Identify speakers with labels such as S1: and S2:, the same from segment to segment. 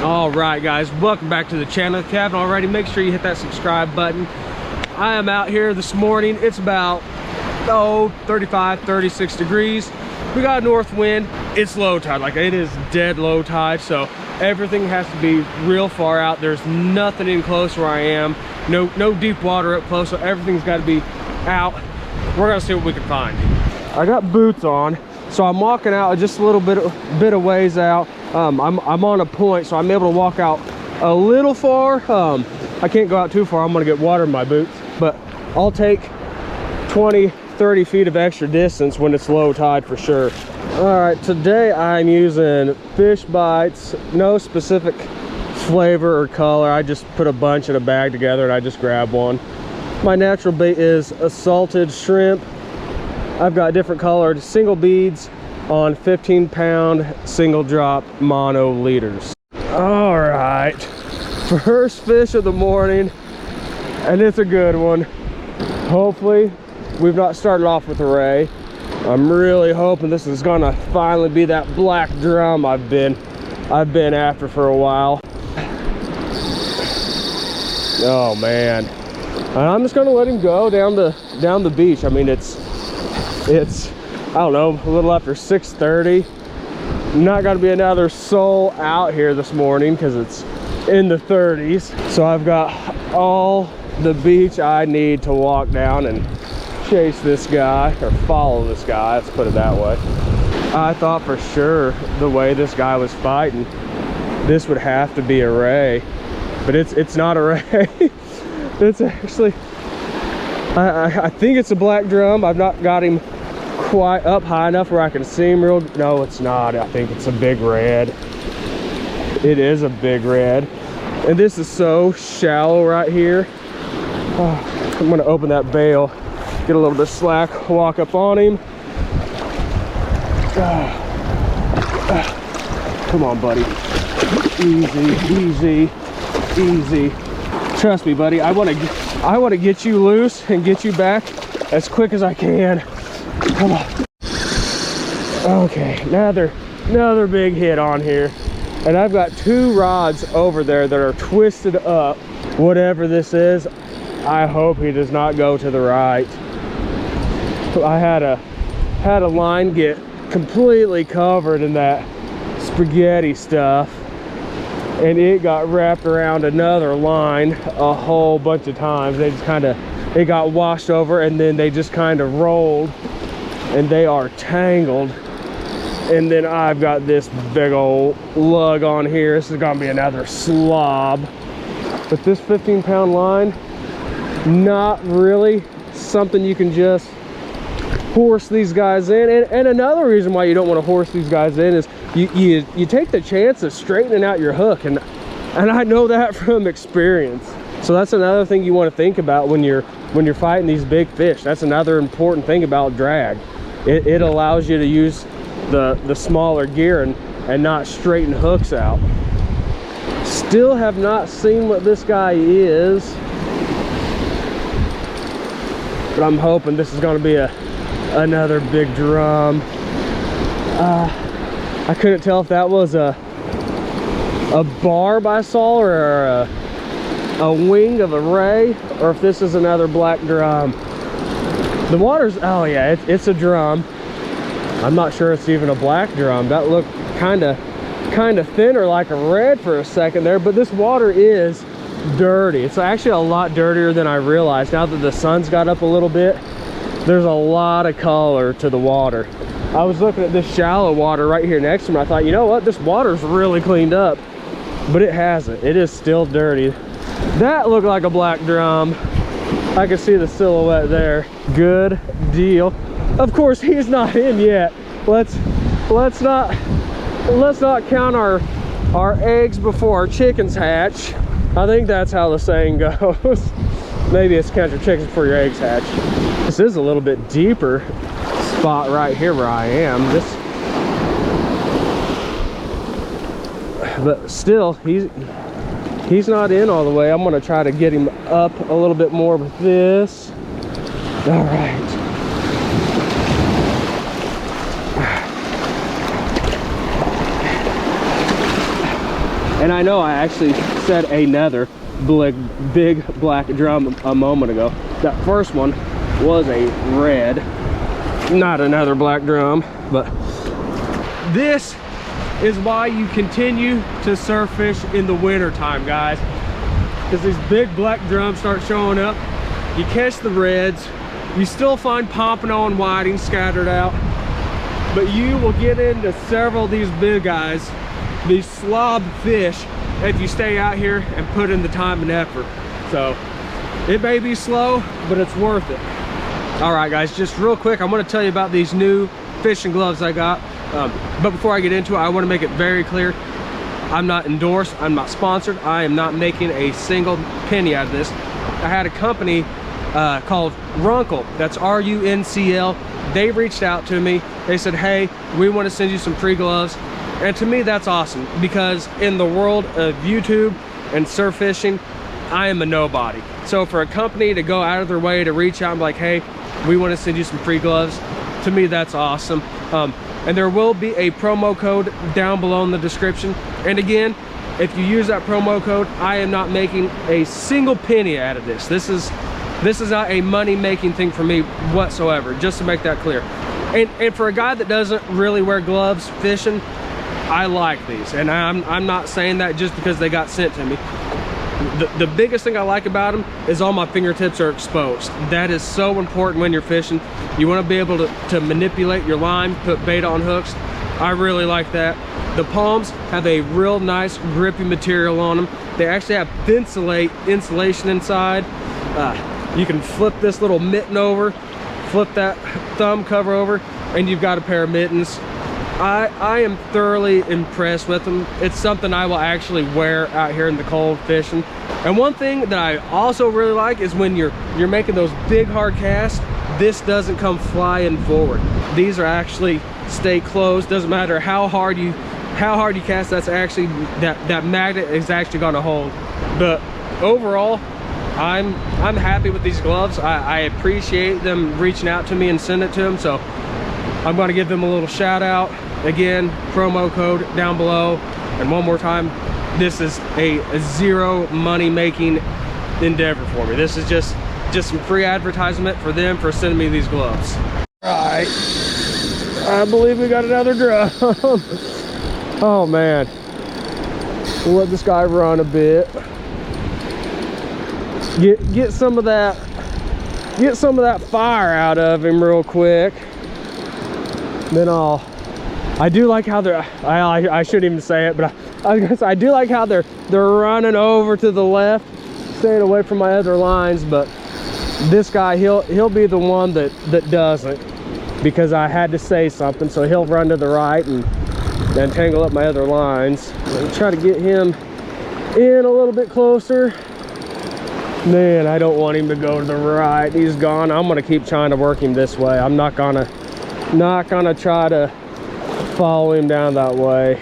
S1: All right, guys, welcome back to the channel. If you haven't already, make sure you hit that subscribe button. I am out here this morning. It's about 35, 36 degrees. We got a north wind. It's low tide, like it is dead low tide, so everything has to be real far out. There's nothing in close where I am. No deep water up close, so everything's got to be out. We're gonna see what we can find. I got boots on, so I'm walking out just a little bit of ways out. I'm on a point, so I'm able to walk out a little far. I can't go out too far. I'm gonna get water in my boots, but I'll take 20, 30 feet of extra distance when it's low tide for sure. All right, today I'm using fish bites, no specific flavor or color. I just put a bunch in a bag together and I just grabbed one. My natural bait is a salted shrimp. I've got different colored single beads on 15-pound single drop mono leaders. All right, first fish of the morning, and it's a good one. Hopefully we've not started off with a ray. I'm really hoping this is gonna finally be that black drum I've been after for a while. Oh man, and I'm just gonna let him go down the beach. I mean, it's I don't know, a little after 6:30. Not gonna be another soul out here this morning because it's in the 30s. So I've got all the beach I need to walk down and chase this guy, or follow this guy, let's put it that way. I thought for sure the way this guy was fighting, this would have to be a ray, but it's not a ray. It's actually, I think it's a black drum. I've not got him quite up high enough where I can see him real. No, it's not. I think it's a big red. It is a big red, and this is so shallow right here. Oh, I'm gonna open that bail, get a little bit of slack, walk up on him. Come on, buddy. Easy, easy, easy. Trust me, buddy. I want to get you loose and get you back as quick as I can. Come on. Okay, another big hit on here, and I've got two rods over there that are twisted up. Whatever this is, I hope he does not go to the right. I had a line get completely covered in that spaghetti stuff, and it got wrapped around another line a whole bunch of times. They just it got washed over, and then they just kind of rolled, and they are tangled. And then I've got this big old lug on here. This is gonna be another slob. But this 15-pound line, not really something you can just horse these guys in. And another reason why you don't want to horse these guys in is you take the chance of straightening out your hook, and I know that from experience. So that's another thing you want to think about when you're fighting these big fish. That's another important thing about drag. It allows you to use the smaller gear and not straighten hooks out. Still have not seen what this guy is, but I'm hoping this is going to be another big drum. I couldn't tell if that was a barb I saw, or a wing of a ray, or if this is another black drum. The water's, oh yeah, it's a drum. I'm not sure it's even a black drum. That looked kind of thinner, like a red for a second there, but this water is dirty. It's actually a lot dirtier than I realized. Now that the sun's got up a little bit, there's a lot of color to the water. I was looking at this shallow water right here next to me. I thought, you know what, this water's really cleaned up, but it hasn't. It is still dirty. That looked like a black drum. I can see the silhouette there. Good deal. Of course, he's not in yet. Let's not count our eggs before our chickens hatch. I think that's how the saying goes. Maybe it's count your chickens before your eggs hatch. This is a little bit deeper spot right here where I am. But still, he's not in all the way. I'm gonna try to get him up a little bit more with this. All right. And I know I actually said another big black drum a moment ago. That first one was a red, not another black drum. But this is why you continue to surf fish in the winter time, guys, because these big black drums start showing up. You catch the reds, you still find pompano and whiting scattered out, but you will get into several of these big guys, these slob fish, if you stay out here and put in the time and effort. So it may be slow, but it's worth it. All right, guys, just real quick, I want to tell you about these new fishing gloves I got. But before I get into it, I want to make it very clear, I'm not endorsed, I'm not sponsored, I am not making a single penny out of this. I had a company called Runkle, that's R-U-N-C-L. They reached out to me, they said, hey, we want to send you some free gloves. And to me, that's awesome, because in the world of YouTube and surf fishing, I am a nobody. So for a company to go out of their way to reach out and be like, hey, we want to send you some free gloves, to me, that's awesome. And there will be a promo code down below in the description. And again, if you use that promo code, I am not making a single penny out of this. This is not a money-making thing for me whatsoever, just to make that clear. And for a guy that doesn't really wear gloves fishing, I like these. And I'm not saying that just because they got sent to me. The biggest thing I like about them is all my fingertips are exposed. That is so important when you're fishing. You want to be able to manipulate your line, put bait on hooks. I really like that. The palms have a real nice grippy material on them. They actually have insulation inside. You can flip this little mitten over, flip that thumb cover over, and you've got a pair of mittens. I am thoroughly impressed with them. It's something I will actually wear out here in the cold fishing. And one thing that I also really like is when you're making those big hard casts, this doesn't come flying forward. These are actually stay closed. Doesn't matter how hard you cast, that's actually that magnet is actually going to hold. But overall, I'm happy with these gloves. I appreciate them reaching out to me and sending it to them. So I'm going to give them a little shout out. Again, promo code down below. And one more time, this is a zero money making endeavor for me. This is just some free advertisement for them for sending me these gloves. All right, I believe we got another drum. Oh man, we'll let this guy run a bit. Get some of that fire out of him real quick. Then I do like how they're, I shouldn't even say it, but I was gonna say, I do like how they're running over to the left, staying away from my other lines. But this guy, he'll be the one that doesn't, because I had to say something. So he'll run to the right and tangle up my other lines. I'm try to get him in a little bit closer. Man, I don't want him to go to the right. He's gone. I'm gonna keep trying to work him this way. I'm not gonna try to follow him down that way.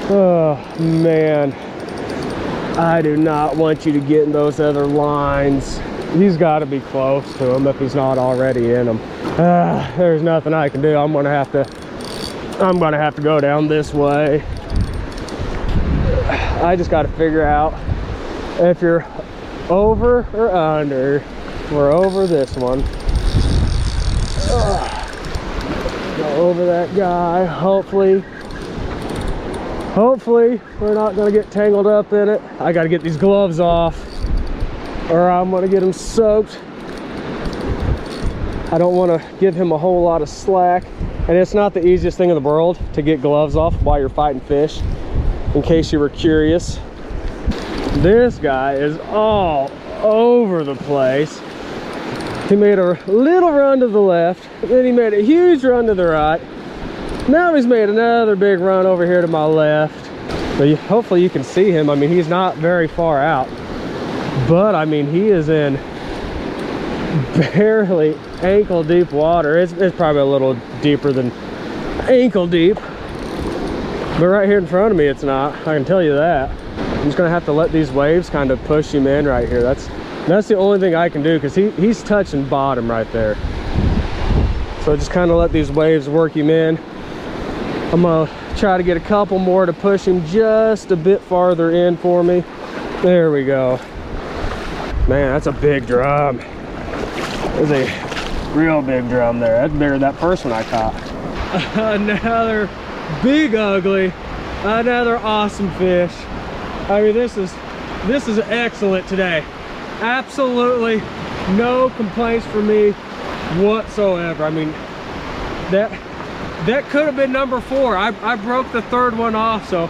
S1: Oh man, I do not want you to get in those other lines. He's got to be close to him if he's not already in them. There's nothing I can do. I'm gonna have to go down this way. I just got to figure out if you're over or under. We're over this one. Go over that guy. Hopefully we're not gonna get tangled up in it. I gotta get these gloves off or I'm gonna get him soaked. I don't want to give him a whole lot of slack, and it's not the easiest thing in the world to get gloves off while you're fighting fish, in case you were curious. This guy is all over the place. He made a little run to the left, then he made a huge run to the right. Now he's made another big run over here to my left. But hopefully you can see him. I mean, he's not very far out, but I mean, he is in barely ankle deep water. It's probably a little deeper than ankle deep, but right here in front of me it's not, I can tell you that. I'm just gonna have to let these waves kind of push him in right here. That's the only thing I can do, because he's touching bottom right there. So just kind of let these waves work him in. I'm gonna Try to get a couple more to push him just a bit farther in for me. There we go. Man, that's a big drum. There's a real big drum there. That's bigger than that first one I caught. Another big ugly, another awesome fish. I mean, this is excellent today. Absolutely no complaints from me whatsoever. I mean, that could have been number 4. I broke the third one off, so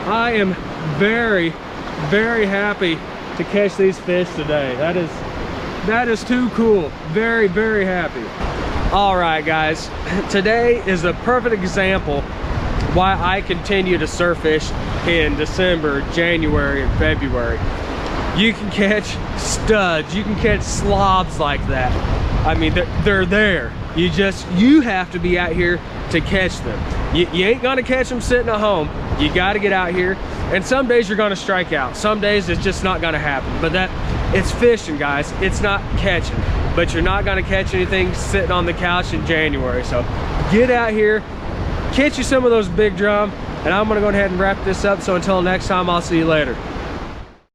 S1: I am very, very happy to catch these fish today. That is too cool. Very, very happy. All right, guys, today is a perfect example why I continue to surf fish in December, January, and February. You can catch studs, you can catch slobs like that. I mean, they're there. You have to be out here to catch them. You ain't gonna catch them sitting at home. You gotta get out here. And some days you're gonna strike out. Some days it's just not gonna happen. But it's fishing, guys. It's not catching. But you're not gonna catch anything sitting on the couch in January. So get out here, catch you some of those big drum, and I'm gonna go ahead and wrap this up. So until next time, I'll see you later.